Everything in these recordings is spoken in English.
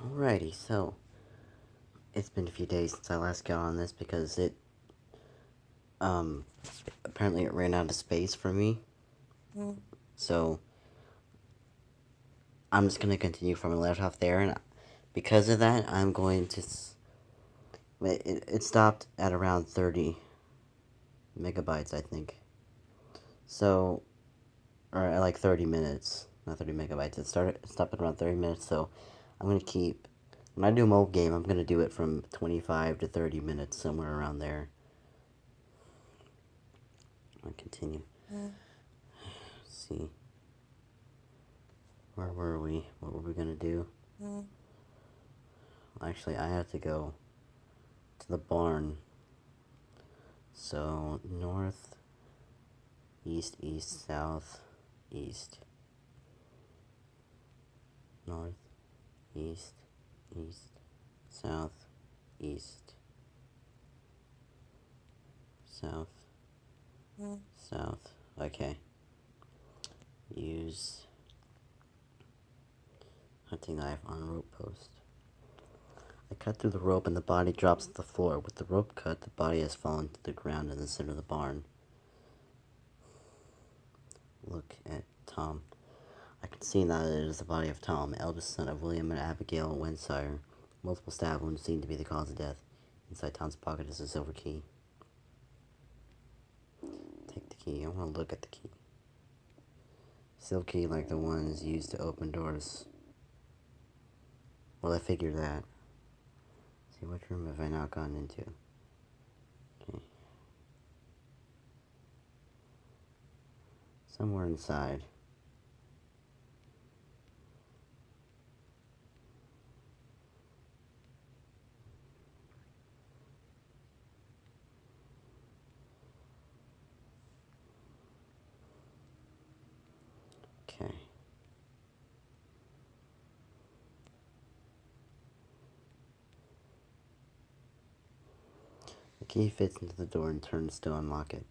Alrighty, so it's been a few days since I last got on this because um apparently it ran out of space for me. So I'm just gonna continue from a left off there, and because of that, I'm going to. It stopped at around 30 megabytes, I think. So, or at like 30 minutes, not 30 megabytes. It stopped at around 30 minutes. So I'm gonna keep. When I do a mobile game, I'm gonna do it from 25 to 30 minutes, somewhere around there. I'll continue. Let's see. Where were we? What were we gonna do? Actually, I have to go to the barn. So, north, east, east, south, east. North, east, east, south, east. South, south. Okay. Use hunting knife on rope post. I cut through the rope and the body drops to the floor. With the rope cut, the body has fallen to the ground in the center of the barn. Look at Tom. I can see now that it is the body of Tom, eldest son of William and Abigail Wensire. Multiple stab wounds seem to be the cause of death. Inside Tom's pocket is a silver key. Take the key. I want to look at the key. Silver key like the ones used to open doors. Well, I figured that. See, which room have I now gone into? Okay. Somewhere inside. Okay. The key fits into the door and turns to unlock it.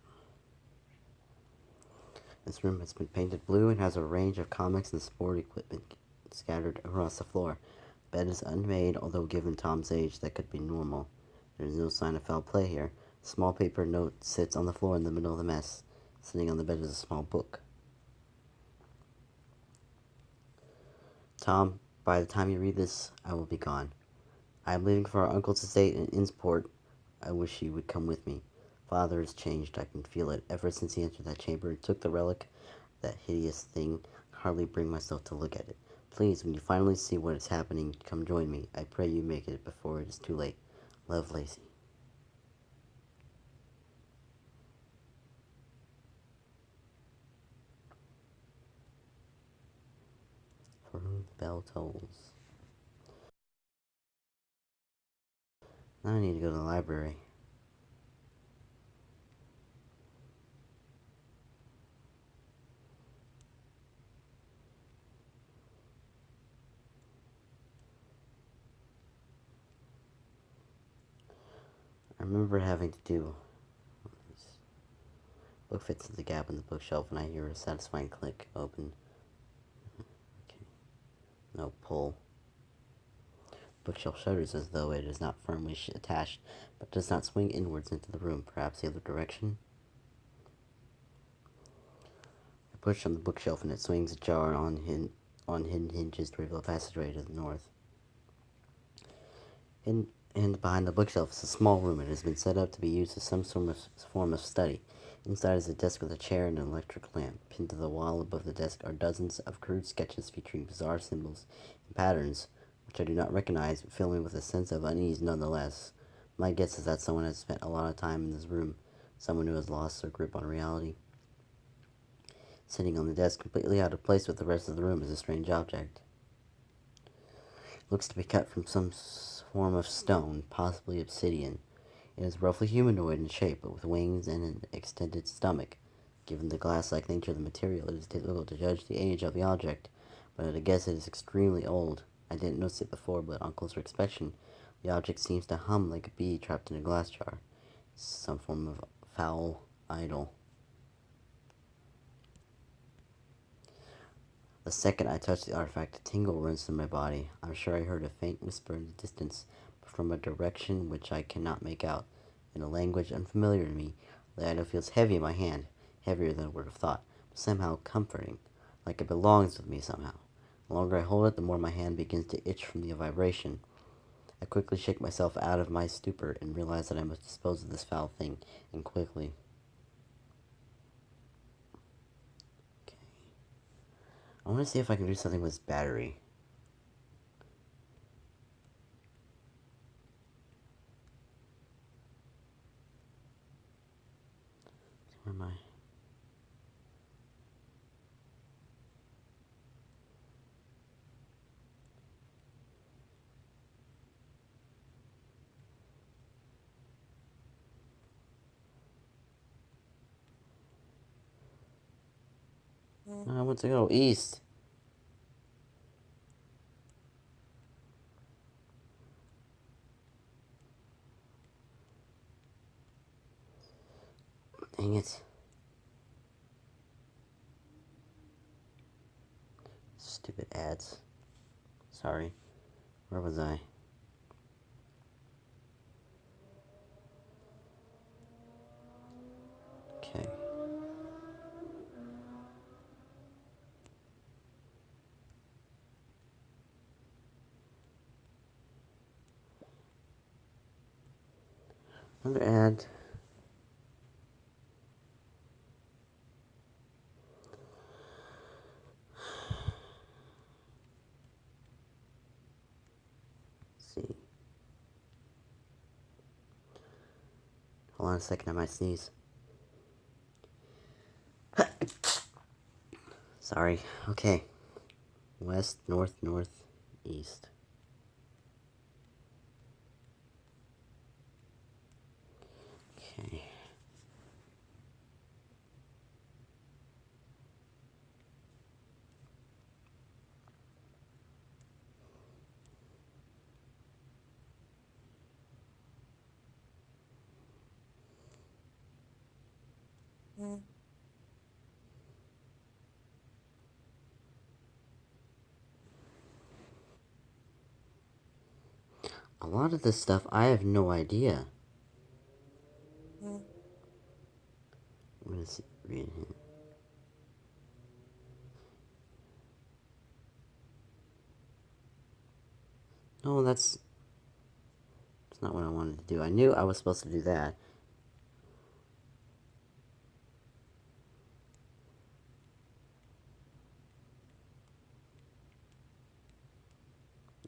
This room has been painted blue and has a range of comics and sport equipment scattered across the floor. The bed is unmade, although given Tom's age, that could be normal. There is no sign of foul play here. A small paper note sits on the floor in the middle of the mess. Sitting on the bed is a small book. Tom, by the time you read this, I will be gone. I am leaving for our uncle's estate in Insport. I wish you would come with me. Father has changed, I can feel it. Ever since he entered that chamber and took the relic, that hideous thing, I can hardly bring myself to look at it. Please, when you finally see what is happening, come join me. I pray you make it before it is too late. Love, Lacey. For whom the bell tolls. Now I need to go to the library. I remember having to do this. Book fits in the gap in the bookshelf, and I hear a satisfying click. Open. Okay. No pull. Bookshelf shudders as though it is not firmly attached, but does not swing inwards into the room, perhaps the other direction. I push on the bookshelf and it swings ajar on hidden hinges to reveal a passageway to the north. And behind the bookshelf is a small room. It has been set up to be used as some sort of form of study. Inside is a desk with a chair and an electric lamp. Pinned to the wall above the desk are dozens of crude sketches featuring bizarre symbols and patterns, which I do not recognize, but fill me with a sense of unease nonetheless. My guess is that someone has spent a lot of time in this room, someone who has lost their grip on reality. Sitting on the desk, completely out of place with the rest of the room, is a strange object. It looks to be cut from some form of stone, possibly obsidian. It is roughly humanoid in shape, but with wings and an extended stomach. Given the glass-like nature of the material, it is difficult to judge the age of the object, but I'd guess it is extremely old. I didn't notice it before, but on closer inspection, the object seems to hum like a bee trapped in a glass jar. Some form of foul idol. The second I touched the artifact, a tingle runs through my body. I'm sure I heard a faint whisper in the distance, but from a direction which I cannot make out. In a language unfamiliar to me, the item feels heavy in my hand, heavier than I would have thought, but somehow comforting, like it belongs with me somehow. The longer I hold it, the more my hand begins to itch from the vibration. I quickly shake myself out of my stupor and realize that I must dispose of this foul thing, and quickly. Okay. I want to see if I can do something with this battery. Where am I? I want to go east. Dang it. Stupid ads. Sorry. Where was I? Okay. Another ad. Let's see. Hold on a second, I might sneeze. Sorry. Okay. West, north, north, east. Okay. A lot of this stuff, I have no idea. I'm gonna see, read here. No, that's not what I wanted to do. I knew I was supposed to do that.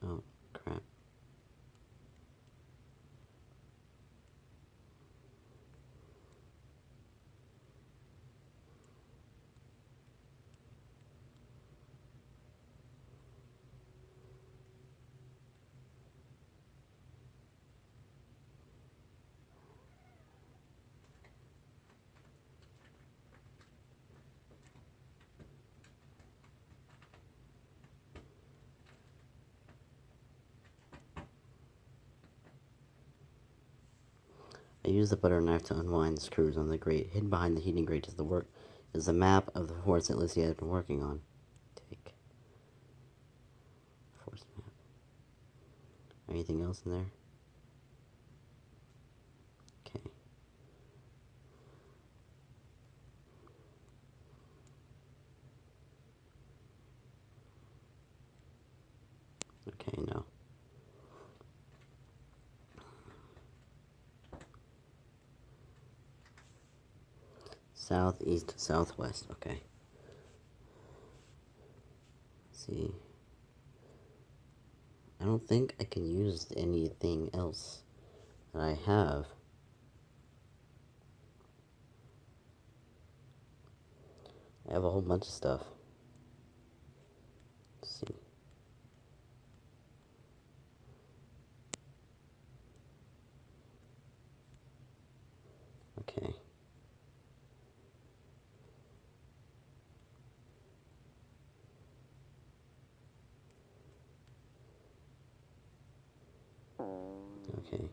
Oh, crap. I use the butter knife to unwind the screws on the grate. Hidden behind the heating grate is a map of the forest that Lizzie had been working on. Take. Forest map. Anything else in there? Okay. Okay, no. South, east, southwest. Okay. Let's see. I don't think I can use anything else that I have. I have a whole bunch of stuff. Let's see. Okay. Okay.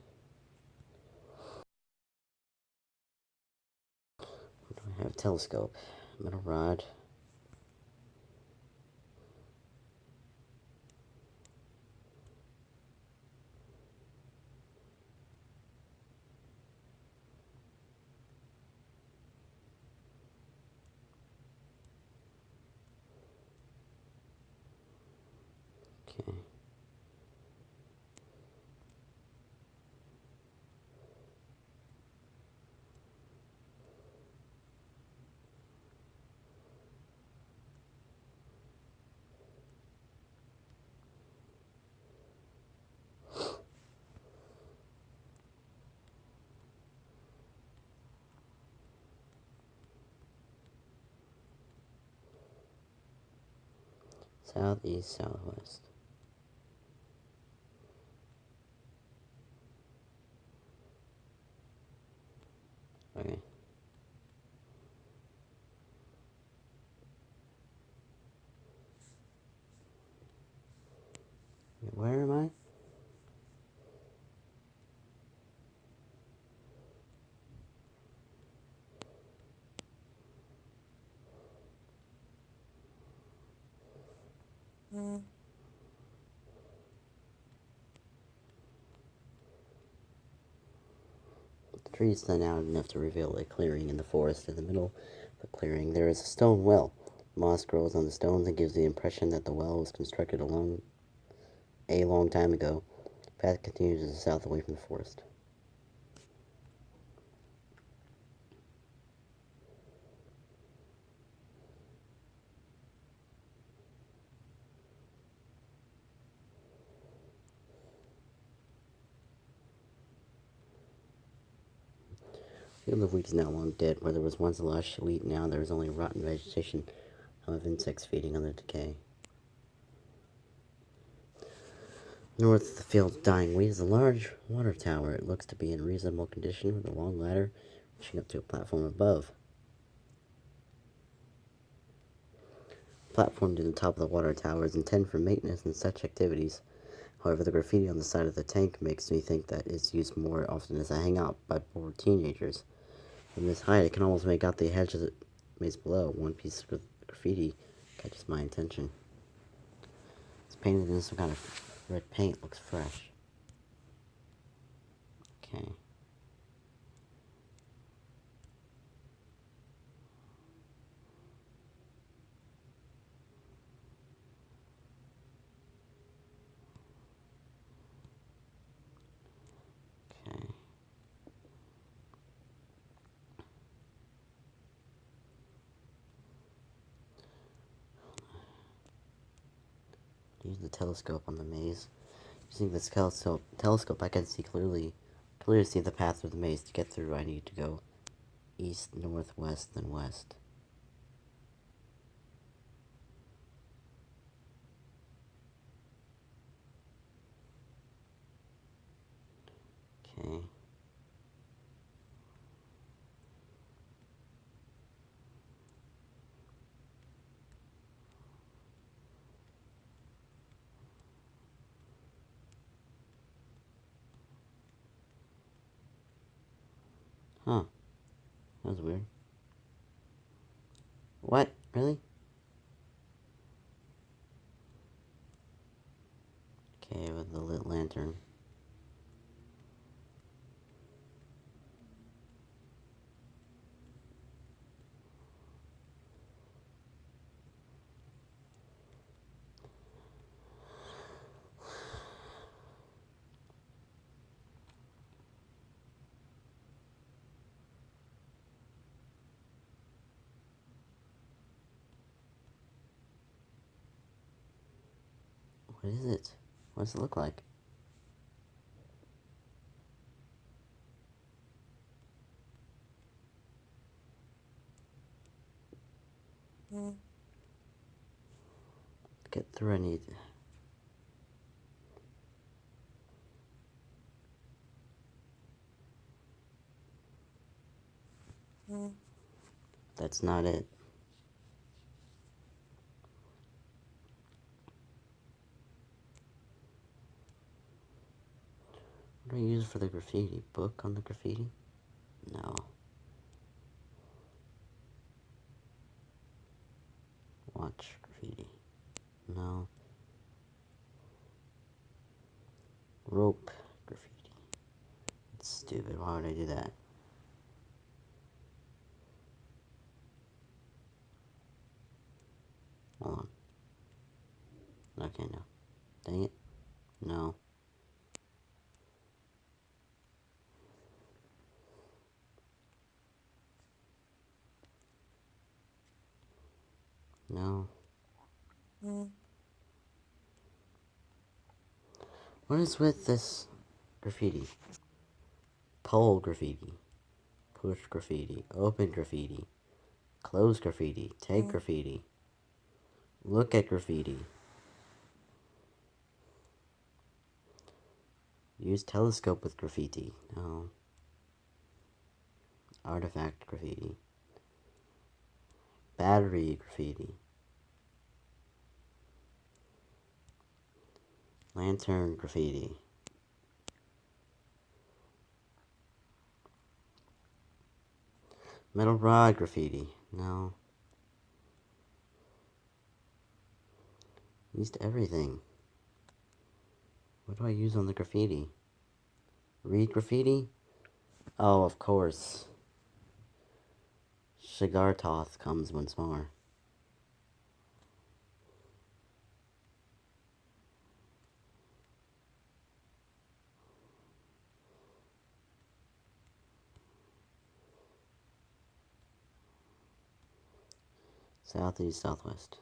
What do I have? Telescope. Metal rod. South, east, southwest. Okay. Where am I? The trees stand out enough to reveal a clearing in the forest. In the middle of the clearing, there is a stone well. Moss grows on the stones and gives the impression that the well was constructed a long time ago. The path continues to the south away from the forest. The field of wheat is now long dead. Where there was once lush wheat, now there is only rotten vegetation of insects feeding on the decay. North of the field of dying wheat is a large water tower. It looks to be in reasonable condition with a long ladder reaching up to a platform above. The platform to the top of the water tower is intended for maintenance and such activities. However, the graffiti on the side of the tank makes me think that it's used more often as a hangout by bored teenagers. From this height, I can almost make out the hedge of the maze below. One piece of graffiti catches my attention. It's painted in some kind of red paint. Looks fresh. Okay. Okay. Use the telescope on the maze. Using this telescope, I can clearly see the path through the maze. To get through, I need to go east, north, west, then west. Okay. Huh. That was weird. What? Really? Okay, with the lit lantern. What is it? What does it look like? To get through, I need... That's not it. What do I use for the graffiti? Book on the graffiti? No. Watch graffiti. No. Rope graffiti. It's stupid. Why would I do that? Hold on. Okay, no. Dang it. No. No. What is with this graffiti? Pole graffiti. Push graffiti. Open graffiti. Close graffiti. Take graffiti. Look at graffiti. Use telescope with graffiti. No. Artifact graffiti. Battery graffiti. Lantern graffiti. Metal rod graffiti. No. Used everything. What do I use on the graffiti? Read graffiti? Oh, of course. Shigartoth comes once more. Southeast, southwest.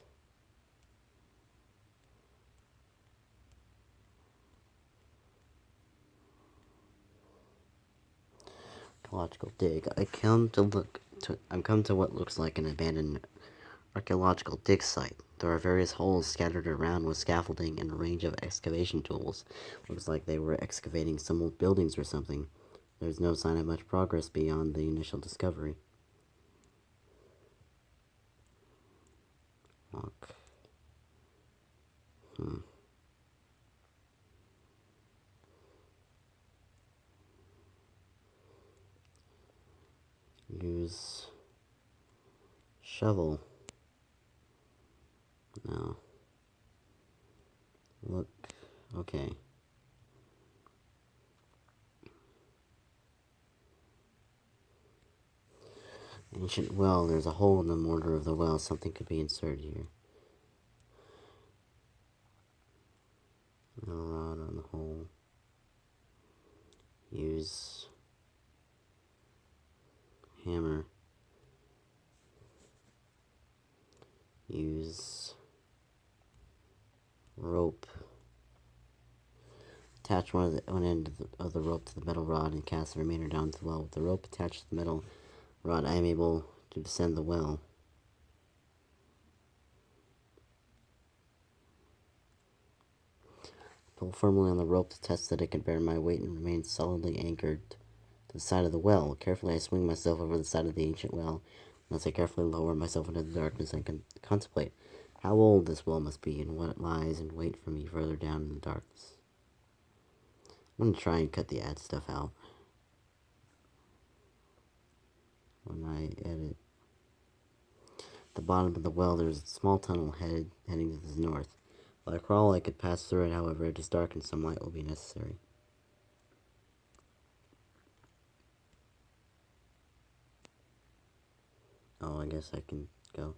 Archaeological dig. I'm come to what looks like an abandoned archaeological dig site. There are various holes scattered around with scaffolding and a range of excavation tools. Looks like they were excavating some old buildings or something. There's no sign of much progress beyond the initial discovery. Walk. Use shovel. No. Look. Okay. Ancient well. There's a hole in the mortar of the well. Something could be inserted here. Metal rod on the hole. Use hammer. Use rope. Attach one end of the rope to the metal rod and cast the remainder down to the well. With the rope attached to the metal rod, I am able to descend the well. Pull firmly on the rope to test that it can bear my weight and remain solidly anchored to the side of the well. Carefully, I swing myself over the side of the ancient well. As I carefully lower myself into the darkness, I can contemplate how old this well must be and what lies in wait for me further down in the darkness. I'm going to try and cut the ad stuff out when I edit. At the bottom of the well, there's a small tunnel heading to the north. While I crawl, I could pass through it. However, it is dark and some light will be necessary. Oh, I guess I can go.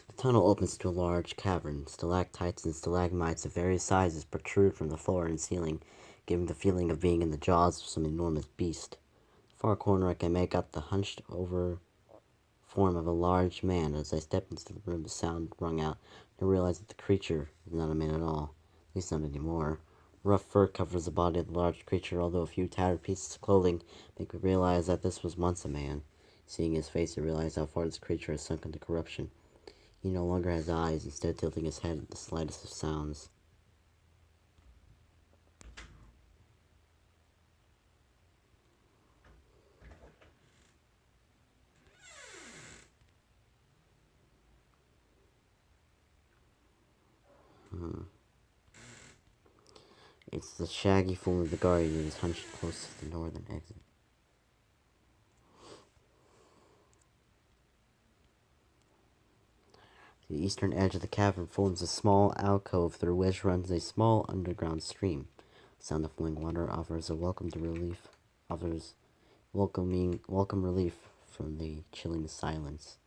The tunnel opens to a large cavern. Stalactites and stalagmites of various sizes protrude from the floor and ceiling, giving the feeling of being in the jaws of some enormous beast. In the far corner, I can make out the hunched over form of a large man. As I step into the room, a sound rung out. I realized that the creature is not a man at all. At least not anymore. Rough fur covers the body of the large creature, although a few tattered pieces of clothing make me realize that this was once a man. Seeing his face, I realize how far this creature has sunk into corruption. He no longer has eyes, instead tilting his head at the slightest of sounds. It's the shaggy form of the guardian that is hunched close to the northern exit. The eastern edge of the cavern forms a small alcove through which runs a small underground stream. The sound of flowing water offers welcome relief from the chilling silence.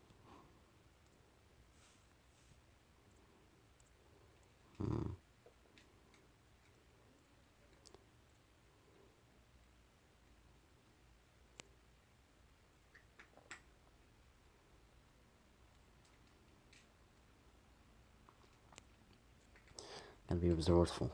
Gotta be resourceful.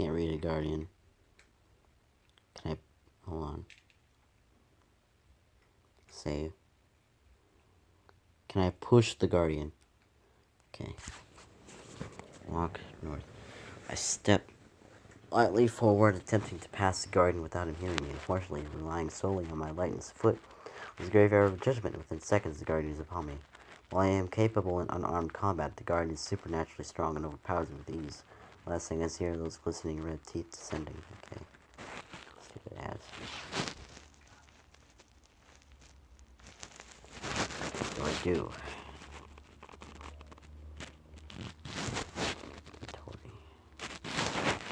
can't read a Guardian. Can I... Hold on. Save. Can I push the Guardian? Okay. Walk north. I step lightly forward, attempting to pass the Guardian without him hearing me. Unfortunately, relying solely on my lightness of foot was a grave error of judgment. Within seconds, the Guardian is upon me. While I am capable in unarmed combat, the Guardian is supernaturally strong and overpowers me with ease. Last thing I see are those glistening red teeth descending. Okay. Let's see what it has. What do I do?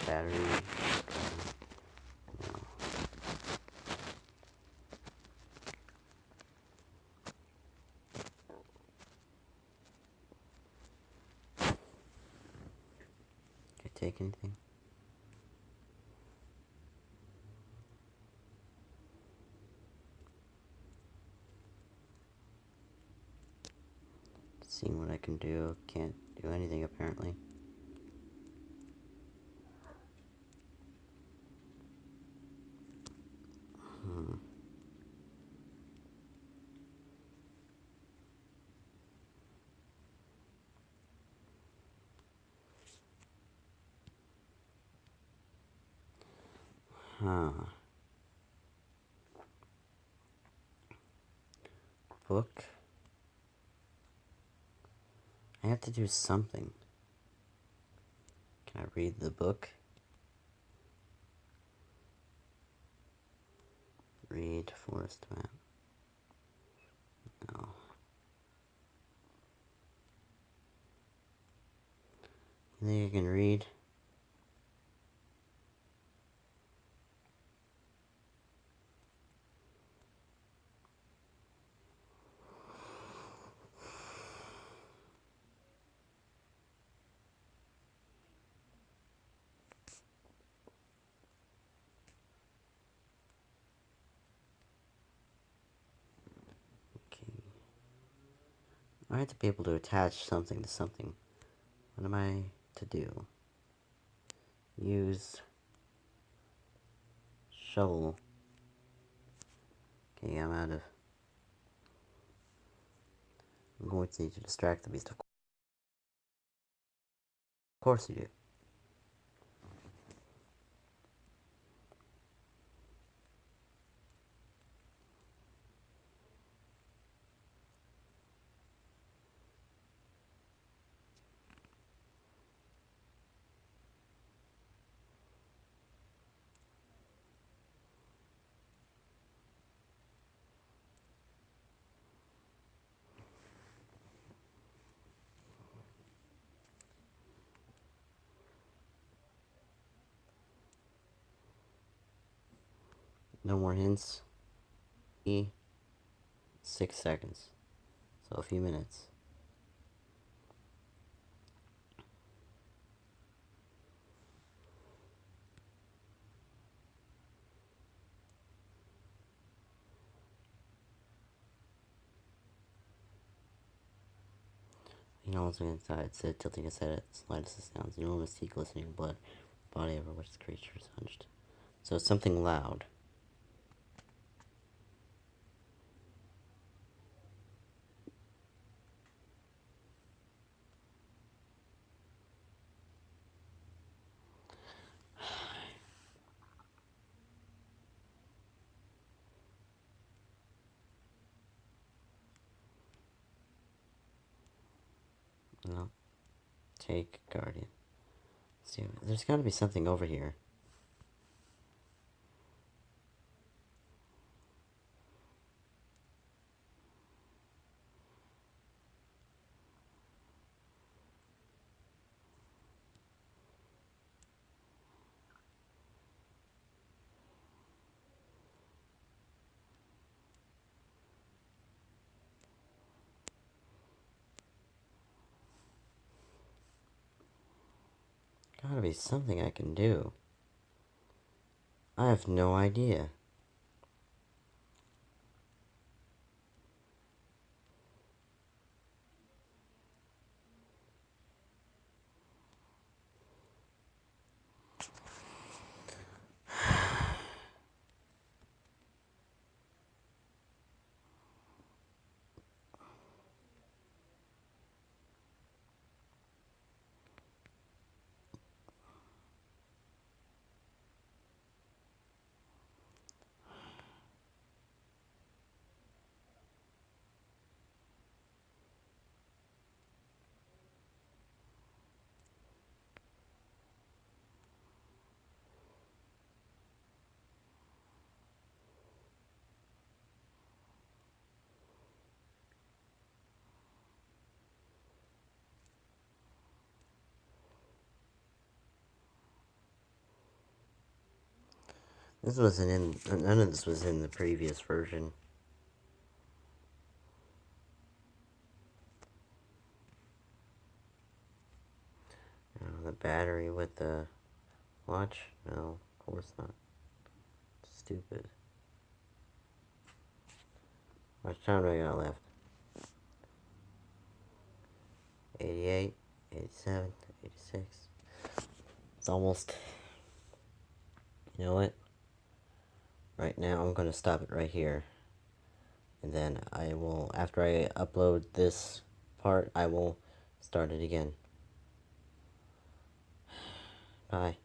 Battery. No. Did I take anything? Seeing what I can do. Can't do anything apparently. Huh. Book. I have to do something. Can I read the book? Read forest map. No. You think I can read? Okay. I have to be able to attach something to something. What am I to do? Use shovel. Okay, I'm out of... I'm going to need to distract the beast. Of course you do. No more hints. 6 seconds. So a few minutes. You know what's inside? It said, tilting his head at the slightest of sounds. Enormous teeth glistening blood. Body over which the creature is hunched. So it's something loud. No. Take Guardian. See, there's gotta be something over here. Gotta be something I can do. I have no idea. This wasn't in. None of this was in the previous version. The battery with the watch? No, of course not. Stupid. How much time do I got left? 88, 87, 86. It's almost. You know what? Right now, I'm going to stop it right here. And then I will, after I upload this part, I will start it again. Bye.